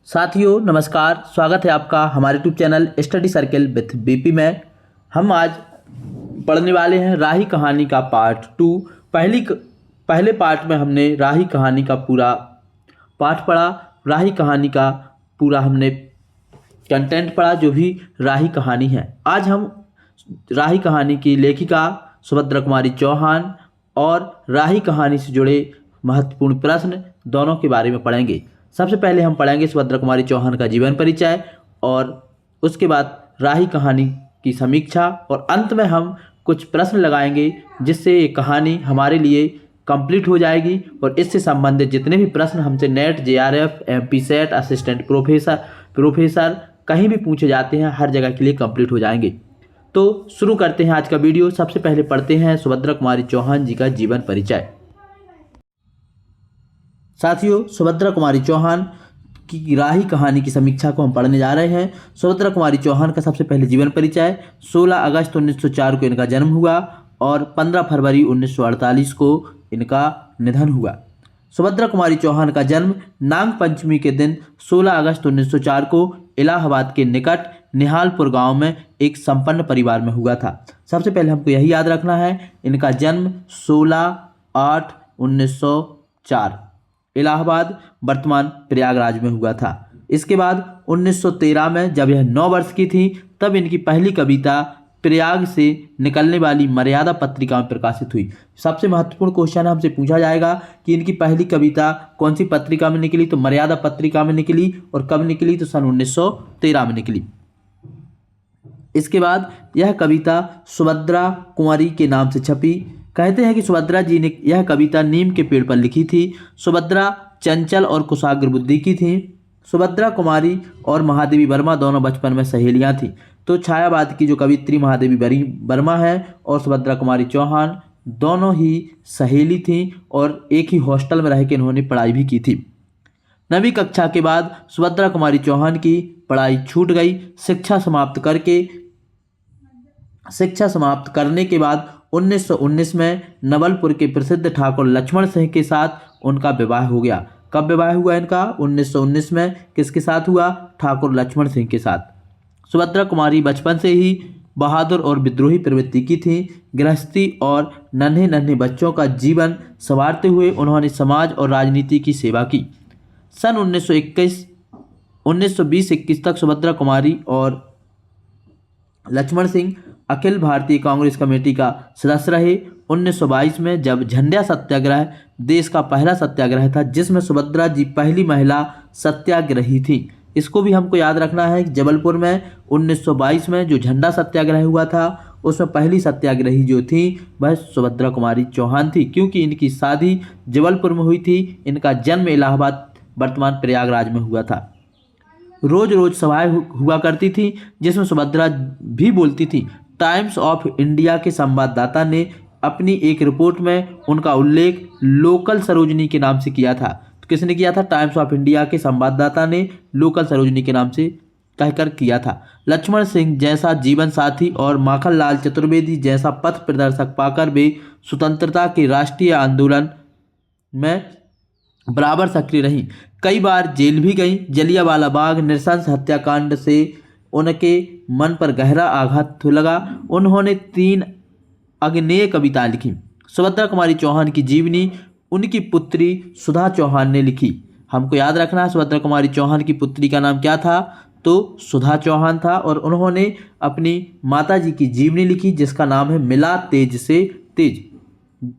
साथियों नमस्कार, स्वागत है आपका हमारे YouTube channel study circle with BP में। हम आज पढ़ने वाले हैं राही कहानी का पार्ट 2। पहले पार्ट में हमने राही कहानी का पूरा पाठ पढ़ा। राही कहानी का पूरा हमने कंटेंट पढ़ा, जो भी राही कहानी है। आज हम राही कहानी की लेखिका सुभद्रा कुमारी चौहान और राही कहानी से जुड़े महत्वपूर्ण प्रश्न दोनों के बारे में पढ़ेंगे। सबसे पहले हम पढ़ेंगे सुभद्रा कुमारी चौहान का जीवन परिचय, और उसके बाद राही कहानी की समीक्षा, और अंत में हम कुछ प्रश्न लगाएंगे जिससे ये कहानी हमारे लिए कंप्लीट हो जाएगी। और इससे संबंधित जितने भी प्रश्न हमसे net, JRF, MP set, assistant professor कहीं भी पूछे जाते हैं, हर जगह के लिए कंप्लीट हो जाएंगे। तो शुरू करते हैं आज का वीडियो। सबसे पहले पढ़ते हैं सुभद्रा कुमारी चौहान जी का जीवन परिचय। साथियों, सुभद्रा कुमारी चौहान की राही कहानी की समीक्षा को हम पढ़ने जा रहे हैं। सुभद्रा कुमारी चौहान का सबसे पहले जीवन परिचय। 16 अगस्त 1904 को इनका जन्म हुआ और 15 फरवरी 1948 को इनका निधन हुआ। सुभद्रा कुमारी चौहान का जन्म नाग पंचमी के दिन 16 अगस्त 1904 को इलाहाबाद के निकट निहालपुर गांव में एक संपन्न परिवार में हुआ था। सबसे पहले हमको यही याद रखना है, इनका जन्म 16/8/1904 इलाहाबाद वर्तमान प्रयागराज में हुआ था। इसके बाद 1913 में जब यह 9 वर्ष की थी, तब इनकी पहली कविता प्रयाग से निकलने वाली मर्यादा पत्रिका में प्रकाशित हुई। सबसे महत्वपूर्ण क्वेश्चन हमसे पूछा जाएगा कि इनकी पहली कविता कौन सी पत्रिका में निकली, तो मर्यादा पत्रिका में निकली। और कब निकली, तो सन 1913 में निकली। इसके बाद यह कविता सुभद्रा कुंवरी के नाम से छपी। कहते हैं कि सुभद्रा जी ने यह कविता नीम के पेड़ पर लिखी थी। सुभद्रा चंचल और कुशाग्र बुद्धि की थी। सुभद्रा कुमारी और महादेवी वर्मा दोनों बचपन में सहेलियां थीं। तो छायावाद की जो कवित्री महादेवी वर्मा है और सुभद्रा कुमारी चौहान दोनों ही सहेली थीं, और एक ही हॉस्टल में रह के इन्होंने पढ़ाई भी की थी। 9वीं कक्षा के बाद सुभद्रा कुमारी चौहान की पढ़ाई छूट गई। शिक्षा समाप्त करने के बाद 1919 में नवलपुर के प्रसिद्ध ठाकुर लक्ष्मण सिंह के साथ उनका विवाह हो गया। कब विवाह हुआ इनका? 1919 में। किसके साथ हुआ? ठाकुर लक्ष्मण सिंह के साथ। सुभद्रा कुमारी बचपन से ही बहादुर और विद्रोही प्रवृत्ति की थी। गृहस्थी और नन्हे नन्हे बच्चों का जीवन संवारते हुए उन्होंने समाज और राजनीति की सेवा की। सन 1920-21 तक सुभद्रा कुमारी और लक्ष्मण सिंह अखिल भारतीय कांग्रेस कमेटी का सदस्य रहे। 1922 में जब झंडा सत्याग्रह देश का पहला सत्याग्रह था, जिसमें सुभद्रा जी पहली महिला सत्याग्रही थी। इसको भी हमको याद रखना है कि जबलपुर में 1922 में जो झंडा सत्याग्रह हुआ था, उसमें पहली सत्याग्रही जो थी वह सुभद्रा कुमारी चौहान थी, क्योंकि इनकी शादी जबलपुर में हुई थी। इनका जन्म इलाहाबाद वर्तमान प्रयागराज में हुआ था। रोज रोज सभाएं हुआ करती थी, जिसमें सुभद्रा भी बोलती थी। टाइम्स ऑफ इंडिया के संवाददाता ने अपनी एक रिपोर्ट में उनका उल्लेख लोकल सरोजनी के नाम से किया था। तो किसने किया था? टाइम्स ऑफ इंडिया के संवाददाता ने लोकल सरोजनी के नाम से कहकर किया था। लक्ष्मण सिंह जैसा जीवन साथी और माखनलाल चतुर्वेदी जैसा पथ प्रदर्शक पाकर वे स्वतंत्रता के राष्ट्रीय आंदोलन में बराबर सक्रिय रहीं। कई बार जेल भी गईं। जलियांवाला बाग नृशंस हत्याकांड से उनके मन पर गहरा आघात लगा। उन्होंने 3 अग्नेय कविताएं लिखी। सुभद्रा कुमारी चौहान की जीवनी उनकी पुत्री सुधा चौहान ने लिखी। हमको याद रखना है, सुभद्रा कुमारी चौहान की पुत्री का नाम क्या था? तो सुधा चौहान था। और उन्होंने अपनी माता जी की जीवनी लिखी, जिसका नाम है मिला तेज से तेज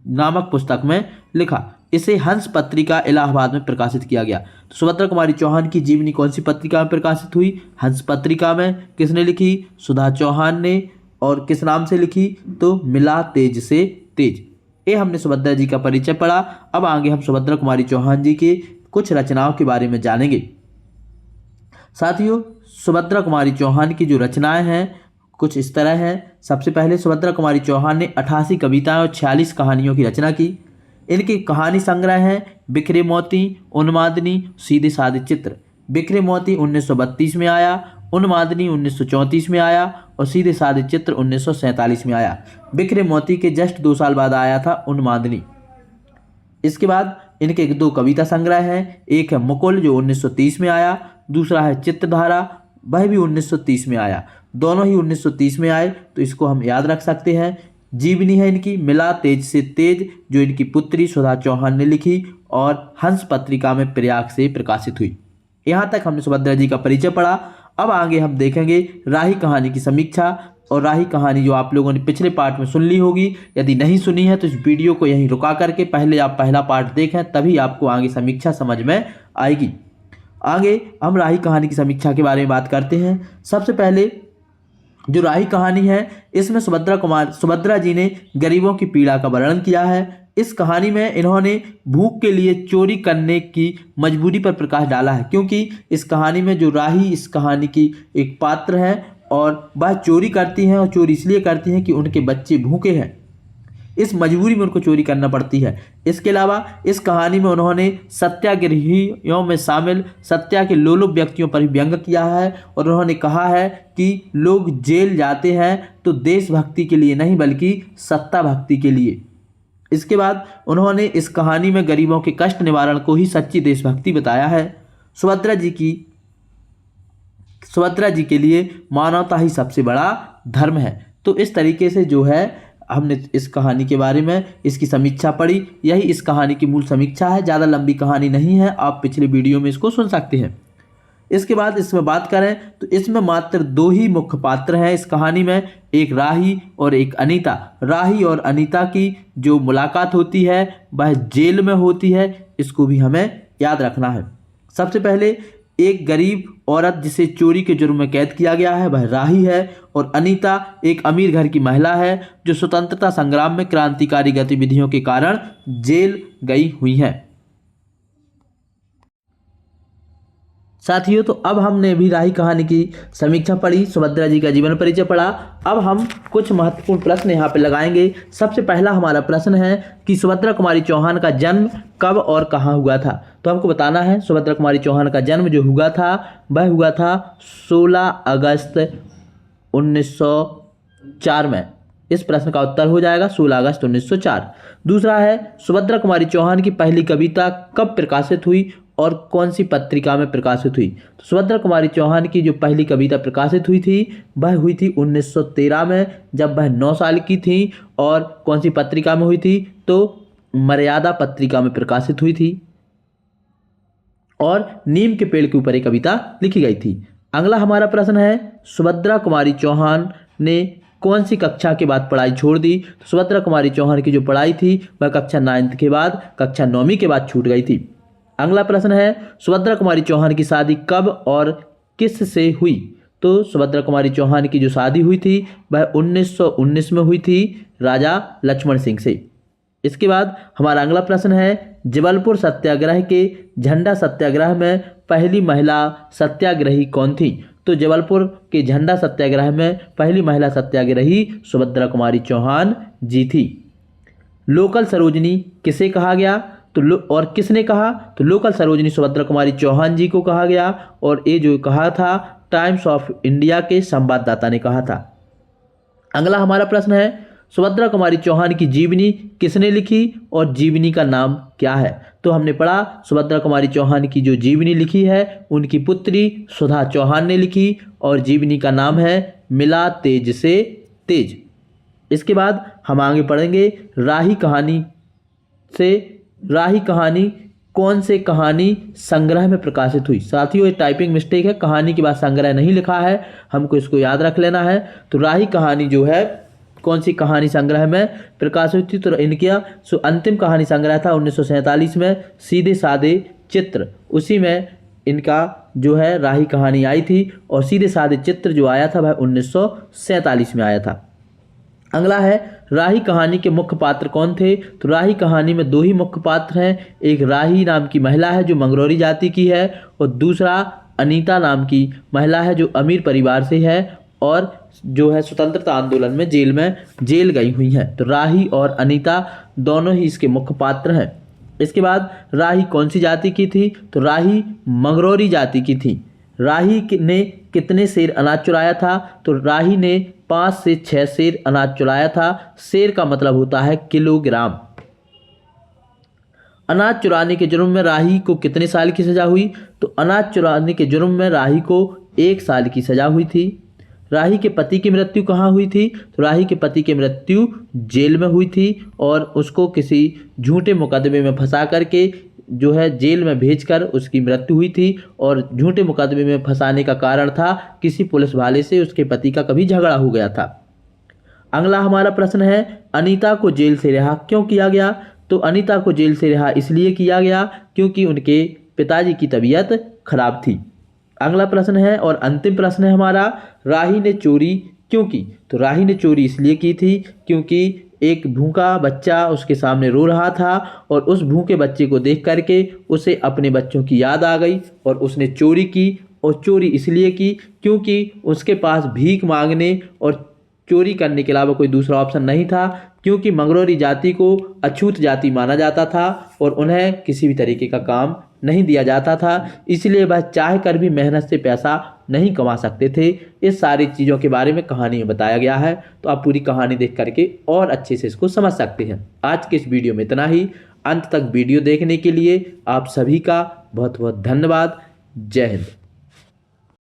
नामक पुस्तक में लिखा। इसे हंस पत्रिका इलाहाबाद में प्रकाशित किया गया। तो सुभद्रा कुमारी चौहान की जीवनी कौन सी पत्रिका में प्रकाशित हुई? हंस पत्रिका में। किसने लिखी? सुधा चौहान ने। और किस नाम से लिखी? तो मिला तेज से तेज। ये हमने सुभद्रा जी का परिचय पढ़ा। अब आगे हम सुभद्रा कुमारी चौहान जी के कुछ रचनाओं के बारे में जानेंगे। साथियों, सुभद्रा कुमारी चौहान की जो रचनाएं हैं कुछ इस तरह हैं। सबसे पहले सुभद्रा कुमारी चौहान ने 88 कविताएं और 46 कहानियों की रचना की। इनके कहानी संग्रह हैं बिखरे मोती, उन्मादनी, सीधे साधे चित्र। बिखरे मोती 1932 में आया, उन्मादनी 1934 में आया और सीधे साधे चित्र 1947 में आया। बिखरे मोती के जस्ट 2 साल बाद आया था उन्मादनी। इसके बाद इनके 2 कविता संग्रह हैं। एक है मुकुल जो 1930 में आया, दूसरा है चित्रधारा, वह भी 1930 में आया। दोनों ही 1930 में आए, तो इसको हम याद रख सकते हैं। जीवनी है इनकी मिला तेज से तेज, जो इनकी पुत्री सुधा चौहान ने लिखी और हंस पत्रिका में प्रयाग से प्रकाशित हुई। यहाँ तक हमने सुभद्रा जी का परिचय पढ़ा। अब आगे हम देखेंगे राही कहानी की समीक्षा। और राही कहानी जो आप लोगों ने पिछले पार्ट में सुन ली होगी, यदि नहीं सुनी है तो इस वीडियो को यहीं रुका करके पहले आप पहला पार्ट देखें, तभी आपको आगे समीक्षा समझ में आएगी। आगे हम राही कहानी की समीक्षा के बारे में बात करते हैं। सबसे पहले जो राही कहानी है, इसमें सुभद्रा जी ने गरीबों की पीड़ा का वर्णन किया है। इस कहानी में इन्होंने भूख के लिए चोरी करने की मजबूरी पर प्रकाश डाला है, क्योंकि इस कहानी में जो राही इस कहानी की एक पात्र है और वह चोरी करती हैं, और चोरी इसलिए करती हैं कि उनके बच्चे भूखे हैं। इस मजबूरी में उनको चोरी करना पड़ती है। इसके अलावा इस कहानी में उन्होंने सत्याग्रहियों में शामिल सत्या के लोलुप व्यक्तियों पर भी व्यंग किया है, और उन्होंने कहा है कि लोग जेल जाते हैं तो देशभक्ति के लिए नहीं, बल्कि सत्ता भक्ति के लिए। इसके बाद उन्होंने इस कहानी में गरीबों के कष्ट निवारण को ही सच्ची देशभक्ति बताया है। सुभद्रा जी के लिए मानवता ही सबसे बड़ा धर्म है। तो इस तरीके से जो है हमने इस कहानी के बारे में इसकी समीक्षा पढ़ी। यही इस कहानी की मूल समीक्षा है, ज़्यादा लंबी कहानी नहीं है, आप पिछले वीडियो में इसको सुन सकते हैं। इसके बाद इसमें बात करें तो इसमें मात्र दो ही मुख्य पात्र हैं इस कहानी में, एक राही और एक अनीता। राही और अनीता की जो मुलाकात होती है वह जेल में होती है, इसको भी हमें याद रखना है। सबसे पहले एक गरीब औरत जिसे चोरी के जुर्म में कैद किया गया है वह राही है, और अनीता एक अमीर घर की महिला है जो स्वतंत्रता संग्राम में क्रांतिकारी गतिविधियों के कारण जेल गई हुई हैं। साथियों, तो अब हमने भी राही कहानी की समीक्षा पढ़ी, सुभद्रा जी का जीवन परिचय पढ़ा। अब हम कुछ महत्वपूर्ण प्रश्न यहाँ पे लगाएंगे। सबसे पहला हमारा प्रश्न है कि सुभद्रा कुमारी चौहान का जन्म कब और कहाँ हुआ था। तो हमको बताना है सुभद्रा कुमारी चौहान का जन्म जो हुआ था वह हुआ था 16 अगस्त 1904 में। इस प्रश्न का उत्तर हो जाएगा 16 अगस्त 1904। दूसरा है सुभद्रा कुमारी चौहान की पहली कविता कब प्रकाशित हुई और कौन सी पत्रिका में प्रकाशित हुई। तो सुभद्रा कुमारी चौहान की जो पहली कविता प्रकाशित हुई थी वह हुई थी 1913 में, जब वह 9 साल की थी। और कौन सी पत्रिका में हुई थी, तो मर्यादा पत्रिका में प्रकाशित हुई थी, और नीम के पेड़ के ऊपर एक कविता लिखी गई थी। अगला हमारा प्रश्न है सुभद्रा कुमारी चौहान ने कौन सी कक्षा के बाद पढ़ाई छोड़ दी। तो सुभद्रा कुमारी चौहान की जो पढ़ाई थी वह कक्षा 9th के बाद कक्षा 9वीं के बाद छूट गई थी। अगला प्रश्न है सुभद्रा कुमारी चौहान की शादी कब और किस से हुई। तो सुभद्रा कुमारी चौहान की जो शादी हुई थी वह 1919 में हुई थी राजा लक्ष्मण सिंह से। इसके बाद हमारा अगला प्रश्न है जबलपुर सत्याग्रह के झंडा सत्याग्रह में पहली महिला सत्याग्रही कौन थी। तो जबलपुर के झंडा सत्याग्रह में पहली महिला सत्याग्रही सुभद्रा कुमारी चौहान जी थी। लोकल सरोजनी किसे कहा गया, तो और किसने कहा, तो लोकल सरोजनी सुभद्रा कुमारी चौहान जी को कहा गया, और ये जो कहा था टाइम्स ऑफ इंडिया के संवाददाता ने कहा था। अगला हमारा प्रश्न है सुभद्रा कुमारी चौहान की जीवनी किसने लिखी और जीवनी का नाम क्या है। तो हमने पढ़ा सुभद्रा कुमारी चौहान की जो जीवनी लिखी है उनकी पुत्री सुधा चौहान ने लिखी, और जीवनी का नाम है मिला तेज से तेज। इसके बाद हम आगे पढ़ेंगे राही कहानी कौन से कहानी संग्रह में प्रकाशित हुई। साथियों, ये टाइपिंग मिस्टेक है, कहानी के बाद संग्रह नहीं लिखा है, हमको इसको याद रख लेना है। तो राही कहानी जो है कौन सी कहानी संग्रह में प्रकाशित थी, तो इनका जो अंतिम कहानी संग्रह था 1947 में सीधे साधे चित्र, उसी में इनका जो है राही कहानी आई थी, और सीधे साधे चित्र जो आया था वह 1947 में आया था। अगला है राही कहानी के मुख्य पात्र कौन थे। तो राही कहानी में दो ही मुख्य पात्र हैं, एक राही नाम की महिला है जो मंगरौरी जाति की है, और दूसरा अनीता नाम की महिला है जो अमीर परिवार से है और जो है स्वतंत्रता आंदोलन में जेल गई हुई हैं। तो राही और अनीता दोनों ही इसके मुख्य पात्र हैं। इसके बाद राही कौन सी जाति की थी, तो राही मंगरौरी जाति की थी। राही ने कितने सेर अनाज चुराया था, तो राही ने 5 से 6 सेर अनाज चुराया था। सेर का मतलब होता है किलोग्राम। अनाज चुराने के जुर्म में राही को कितने साल की सज़ा हुई? तो अनाज चुराने के जुर्म में राही को 1 साल की सज़ा हुई थी। राही के पति की मृत्यु कहाँ हुई थी? तो राही के पति की मृत्यु जेल में हुई थी और उसको किसी झूठे मुकदमे में फंसा करके जो है जेल में भेजकर उसकी मृत्यु हुई थी। और झूठे मुकदमे में फंसाने का कारण था किसी पुलिस वाले से उसके पति का कभी झगड़ा हो गया था। अगला हमारा प्रश्न है, अनीता को जेल से रिहा क्यों किया गया? तो अनीता को जेल से रिहा इसलिए किया गया क्योंकि उनके पिताजी की तबीयत खराब थी। अगला प्रश्न है और अंतिम प्रश्न है हमारा, राही ने चोरी क्यों की? तो राही ने चोरी इसलिए की थी क्योंकि एक भूखा बच्चा उसके सामने रो रहा था और उस भूखे बच्चे को देख करके उसे अपने बच्चों की याद आ गई और उसने चोरी की। और चोरी इसलिए की क्योंकि उसके पास भीख मांगने और चोरी करने के अलावा कोई दूसरा ऑप्शन नहीं था, क्योंकि मंगरोरी जाति को अछूत जाति माना जाता था और उन्हें किसी भी तरीके का काम नहीं दिया जाता था, इसलिए वह चाह कर भी मेहनत से पैसा नहीं कमा सकते थे। इस सारी चीज़ों के बारे में कहानी में बताया गया है, तो आप पूरी कहानी देख करके और अच्छे से इसको समझ सकते हैं। आज के इस वीडियो में इतना ही। अंत तक वीडियो देखने के लिए आप सभी का बहुत बहुत धन्यवाद। जय हिंद।